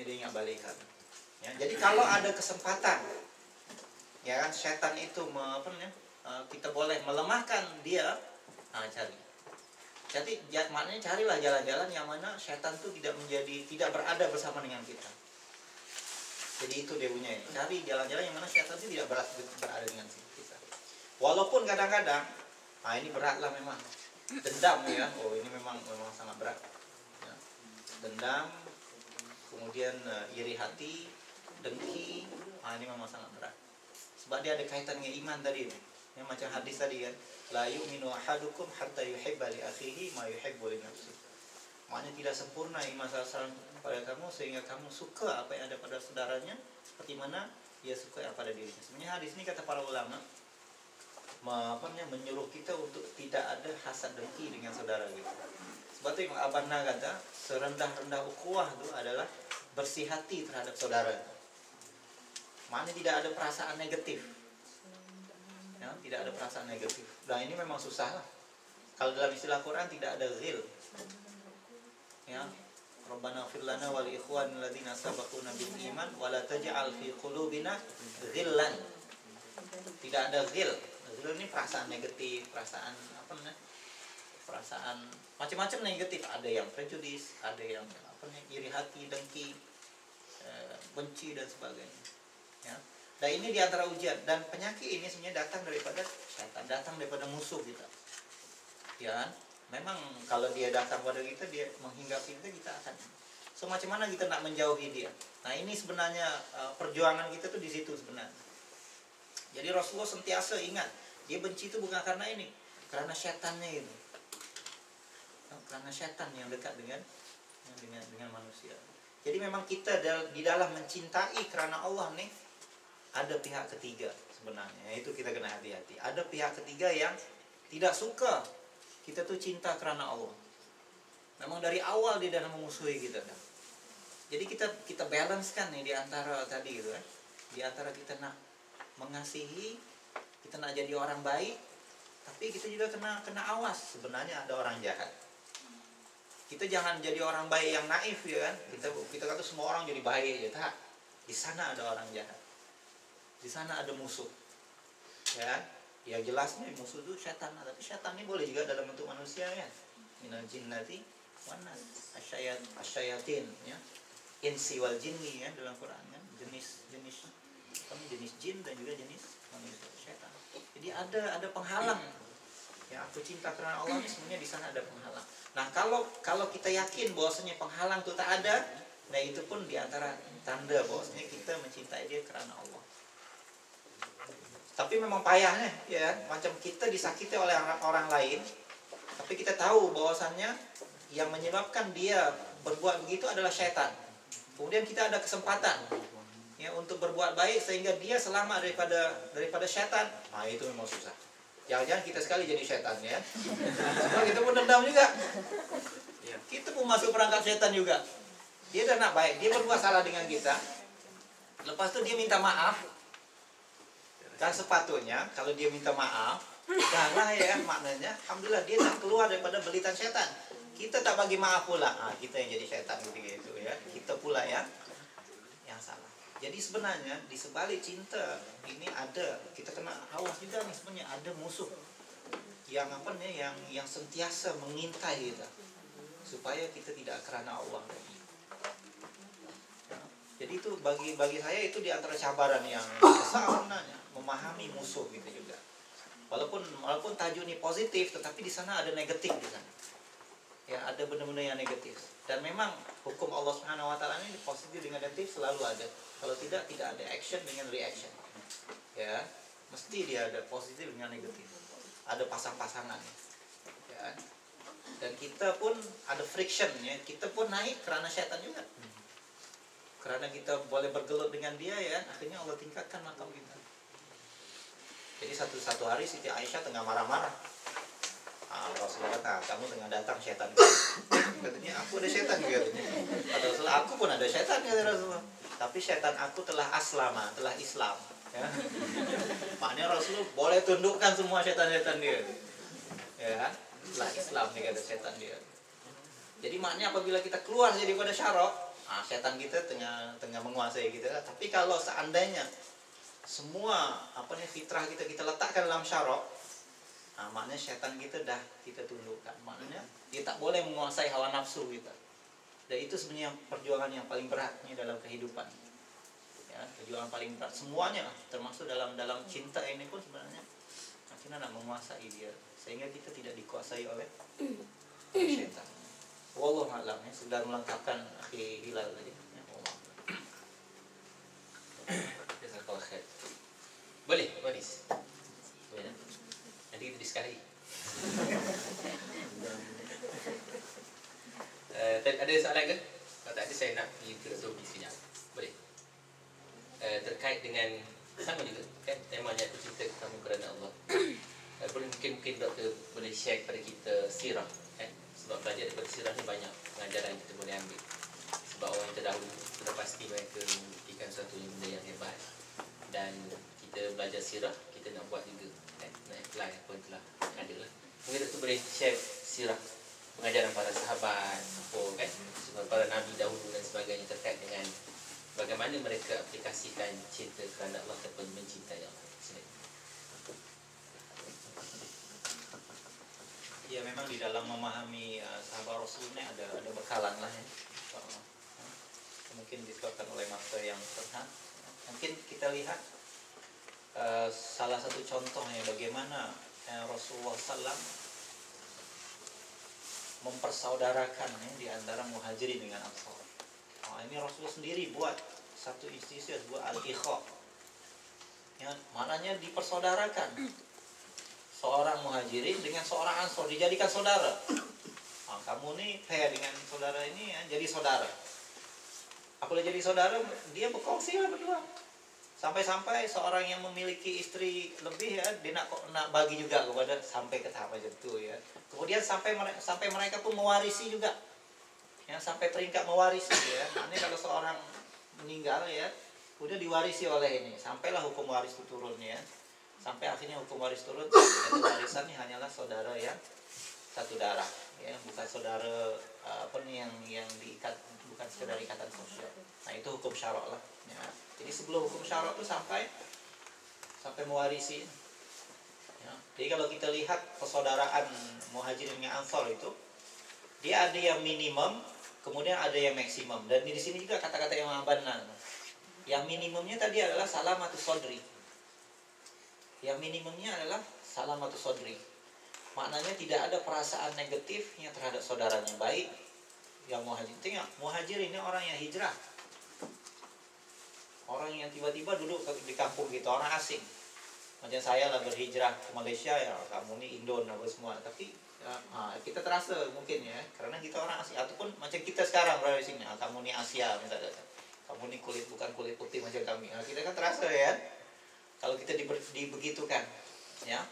diingat balikan. Ya, jadi kalau ada kesempatan, ya kan, setan itu kita boleh melemahkan dia, cari. Jadi maknanya carilah jalan-jalan yang mana setan itu tidak berada bersama dengan kita. Jadi itu dia punya ini. Cari jalan-jalan yang mana setan itu tidak berada dengan kita. Walaupun kadang-kadang, ini beratlah memang. Dendam ya, ini memang sangat berat. Ya. Dendam, kemudian iri hati, dengki, ini memang sangat berat. Sebab dia ada kaitan dengan iman tadi. Yang macam hadis tadi kan, la yu'minu ahadukum hatta yuhibba li akhihi ma yuhibbu li nafsihi. Maknanya tidak sempurna iman seseorang pada kamu sehingga kamu suka apa yang ada pada saudaranya seperti mana dia suka yang pada dirinya. Sebenarnya hadis ini kata para ulama menyuruh kita untuk tidak ada hasad dengki dengan saudara kita. Sebab itu Imam Abanna kata serendah-rendah ukhuwah itu adalah bersih hati terhadap saudara. Maknanya tidak ada perasaan negatif. Ya, tidak ada perasaan negatif. Dan ini memang susah lah. Kalau dalam istilah Quran tidak ada ghil. Ya, Rabbana fir lana wa li ikhwanina alladziina sabaquna bil iman wa la taj'al fi qulubina ghillan. Tidak ada ghil. Ghil ini perasaan negatif, perasaan perasaan macam-macam negatif. Ada yang prejudis, ada yang iri hati, dengki, benci dan sebagainya. Ya. Dan ini diantara ujian, dan penyakit ini sebenarnya datang daripada setan, datang daripada musuh kita. Ya kan? Memang kalau dia datang pada kita, dia menghinggapi kita akan. So macam mana kita nak menjauhi dia? Nah ini sebenarnya perjuangan kita tuh di situ sebenarnya. Jadi Rasulullah sentiasa ingat, dia benci itu bukan karena ini, karena setannya itu. Karena setan yang dekat dengan manusia. Jadi memang kita di dalam mencintai karena Allah nih, ada pihak ketiga sebenarnya. Itu kita kena hati-hati. Ada pihak ketiga yang tidak suka kita tuh cinta karena Allah. Memang dari awal dia dalam memusuhi kita. Jadi kita balancekan nih di antara tadi gitu kan. Di antara kita nak mengasihi, kita nak jadi orang baik, tapi kita juga kena awas sebenarnya ada orang jahat. Kita jangan jadi orang baik yang naif ya kan. Kita kata semua orang jadi baik aja, tak. Di sana ada orang jahat. Di sana ada musuh. Ya, ya jelasnya musuh itu setan, tapi setan ini boleh juga dalam bentuk manusia ya. Minal jinnati wan nas, asyayatin ya. Insi wal jinni ya dalam Quran kan, jenis jin dan juga jenis manusia, setan. Jadi ada penghalang. Ya, aku cinta karena Allah ini sebenarnya di sana ada penghalang. Nah, kalau kita yakin bahwasanya penghalang itu tak ada, nah itu pun di antara tanda bahwasanya kita mencintai dia karena Allah. Tapi memang payahnya ya, macam kita disakiti oleh orang lain, tapi kita tahu bahwasannya yang menyebabkan dia berbuat begitu adalah syaitan. Kemudian kita ada kesempatan ya untuk berbuat baik sehingga dia selamat daripada syaitan. Nah, itu memang susah. Jangan-jangan kita sekali jadi syaitan ya. Sebab kita pun dendam juga. Kita pun masuk perangkap syaitan juga. Dia dah nak baik, dia berbuat salah dengan kita. Lepas tu dia minta maaf. Dan sepatutnya kalau dia minta maaf, janganlah ya maknanya, alhamdulillah dia tak keluar daripada belitan setan. Kita tak bagi maaf pula, kita yang jadi setan gitu ya. Kita pula yang salah. Jadi sebenarnya di sebalik cinta ini ada, kita kena awas juga nih sebenarnya ada musuh yang yang sentiasa mengintai kita supaya kita tidak kerana Allah. Ya. Jadi itu bagi saya itu di antara cabaran yang besar sebenarnya. Memahami musuh gitu juga. Walaupun tajuk ini positif, tetapi di sana ada negatif di sana. Ya, ada benar-benar yang negatif. Dan memang hukum Allah Subhanahu wa taala ini positif dengan negatif selalu ada. Kalau tidak ada action dengan reaction. Ya, mesti dia ada positif dengan negatif. Ada pasang-pasangan. Ya. Dan kita pun ada friction ya. Kita pun naik karena syaitan juga. Karena kita boleh bergelut dengan dia ya, akhirnya Allah tingkatkan makam kita. Jadi satu hari Siti Aisyah tengah marah-marah. Rasulullah kata, kamu tengah datang setan. Katanya, aku ada setan juga. Kata Rasulullah, aku pun ada setan kata Rasulullah. Tapi setan aku telah telah Islam. Ya. Maknanya Rasulullah boleh tundukkan semua setan-setan dia. Ya, telah Islam nih kata setan dia. Jadi maknanya apabila kita keluar daripada syarok, setan kita tengah menguasai kita. Tapi kalau seandainya semua fitrah kita letakkan dalam syarok, maknanya setan kita dah kita tundukkan. Maknanya dia tak boleh menguasai hawa nafsu kita. Dan itu sebenarnya perjuangan yang paling beratnya dalam kehidupan. Ya, perjuangan paling berat semuanya, termasuk dalam cinta ini pun sebenarnya kita nak menguasai dia sehingga kita tidak dikuasai oleh setan. Wallahu a'lam, ya, sekedar melengkapkan akhi Hilal tadi. Ya, Allah. Jazakallah khair. Boleh, Boris. Boleh. Nanti kita diskusi. Ada soalan ke? Kalau tak ada, saya nak pergi ke Zobi sekejap. Boleh. Terkait dengan sama juga kan, temanya aku cerita kamu kerana Allah. Mungkin doktor boleh share kepada kita sirah kan? Sebab belajar daripada sirah ni banyak pengajaran kita boleh ambil. Sebab orang terdahulu sudah pasti mereka membuktikan satu benda yang hebat. Dan kita belajar sirah, kita nak buat juga kan? Nak apply apa yang telah ada lah. Mungkin doktor boleh share sirah, pengajaran para sahabat apa kan, sebab para nabi dahulu dan sebagainya, terkait dengan bagaimana mereka aplikasikan cinta kerana Allah ataupun mencintai Allah. Sila. Ya, memang di dalam memahami sahabat Rasul ini ada bekalan lah ya. Mungkin disebabkan oleh master yang terhad. Mungkin kita lihat salah satu contohnya bagaimana Rasulullah SAW mempersaudarakan di antara muhajirin dengan ansar. Ini Rasulullah sendiri buat satu institusi, buat al-ikha. Ya, maknanya dipersaudarakan. Seorang muhajirin dengan seorang ansor dijadikan saudara. Kamu nih pair dengan saudara ini ya, jadi saudara. Apabila jadi saudara, dia berkongsi lah berdua. Sampai-sampai seorang yang memiliki istri lebih ya, dia nak bagi juga kepada, sampai ke tahap macam itu ya. Kemudian sampai mereka pun mewarisi juga. Ya, sampai peringkat mewarisi ya. Ini kalau seorang meninggal ya, udah diwarisi oleh ini. Sampailah hukum waris itu turun ya. Sampai akhirnya hukum waris turun, itu warisannya hanyalah saudara yang satu darah ya, bukan saudara yang diikat, bukan sekedar ikatan sosial. Nah, itu hukum syarok lah ya. Jadi sebelum hukum syarok itu sampai mewarisi ya. Jadi kalau kita lihat persaudaraan muhajirin dengan ansor itu, dia ada yang minimum, kemudian ada yang maksimum. Dan di sini juga kata-kata yang benar. Yang minimumnya tadi adalah salamatus sodri. Yang minimumnya adalah salamatus sodri. Maknanya tidak ada perasaan negatifnya terhadap saudaranya. Baik yang muhajir. Tengok, muhajir ini orang yang hijrah. Orang yang tiba-tiba duduk di kampung gitu, orang asing. Macam saya lah berhijrah ke Malaysia ya, kamu ni Indon apa semua. Tapi ya, kita terasa mungkin ya, karena kita orang asing. Ataupun macam kita sekarang berada di sini, kamu ni Asia misalnya. Kamu ni bukan kulit putih macam kami. Kita kan terasa ya. Kalau kita dibegitukan, ya.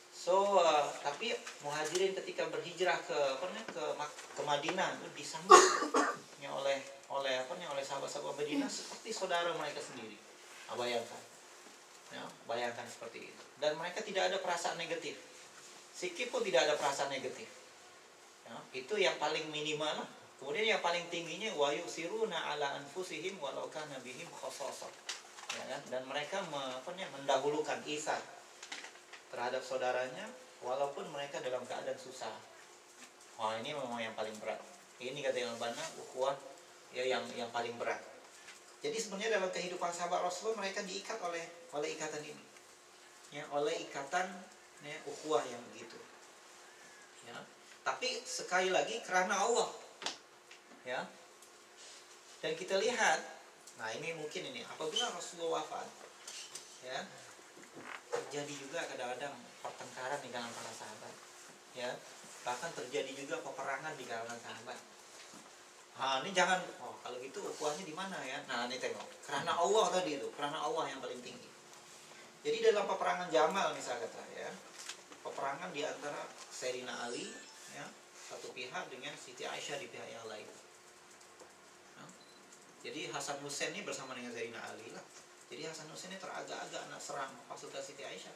So, tapi muhajirin ketika berhijrah ke Madinah itu disambut ya, oleh sahabat-sahabat Madinah seperti saudara mereka sendiri. Bayangkan, ya, bayangkan seperti itu. Dan mereka tidak ada perasaan negatif, sikit pun tidak ada perasaan negatif. Ya, itu yang paling minimal lah. Kemudian yang paling tingginya wa yusiruna ala anfusihim walau kana bihim khasasah. Ya kan? Dan mereka mendahulukan isar terhadap saudaranya walaupun mereka dalam keadaan susah. Ini memang yang paling berat. Ini kata yang benar, ukhuwah ya, yang paling berat. Jadi sebenarnya dalam kehidupan sahabat Rasulullah, mereka diikat oleh ikatan ini. Ya, oleh ikatan ya, ukhuwah yang begitu. Ya. Tapi sekali lagi karena Allah. Ya. Dan kita lihat, nah ini mungkin ini apabila Rasulullah wafat, ya, terjadi juga kadang-kadang pertengkaran di kalangan para sahabat, ya, bahkan terjadi juga peperangan di kalangan sahabat. Ini jangan, kalau gitu ukurannya di mana ya? Nah ini tengok, karena Allah tadi itu, karena Allah yang paling tinggi. Jadi dalam peperangan Jamal misalnya ya, peperangan di antara Sayyidina Ali, ya, satu pihak dengan Siti Aisyah di pihak yang lain. Jadi Hasan Hussein ini bersama dengan Sayyidina Ali lah. Jadi Hasan Hussein ini teragak-agak nak serang pasukan Siti Aisyah.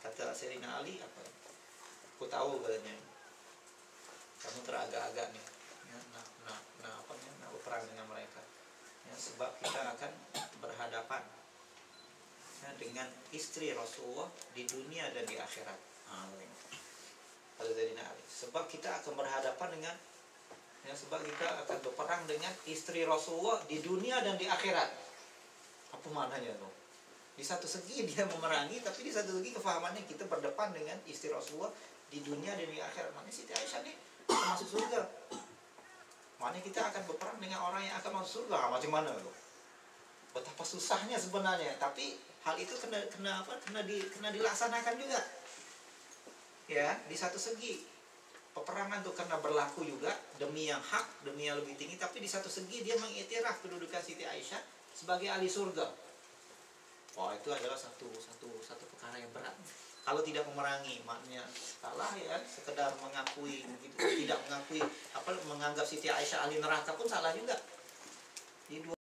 Kata Sayyidina Ali apa? Aku tahu katanya, kamu teragak-agak nih, ya, nak berperang dengan mereka. sebab kita akan berhadapan ya, dengan istri Rasulullah di dunia dan di akhirat. Kata Sayyidina Ali, sebab kita akan berhadapan dengan ya, sebab kita akan berperang dengan istri Rasulullah di dunia dan di akhirat. Apa maknanya tuh? Di satu segi dia memerangi, tapi di satu segi kefahamannya kita berdepan dengan istri Rasulullah di dunia dan di akhirat. Maknanya Siti Aisyah ini akan masuk surga. Maknanya kita akan berperang dengan orang yang akan masuk surga. Macam mana tuh? Betapa susahnya sebenarnya, tapi hal itu kena dilaksanakan juga. Ya, di satu segi peperangan tuh karena berlaku juga demi yang hak, demi yang lebih tinggi, tapi di satu segi dia mengiktiraf kedudukan Siti Aisyah sebagai ahli surga. Wah, itu adalah satu perkara yang berat. Kalau tidak memerangi, maknanya salah ya, sekedar mengakui begitu, tidak mengakui menganggap Siti Aisyah ahli neraka pun salah juga. Di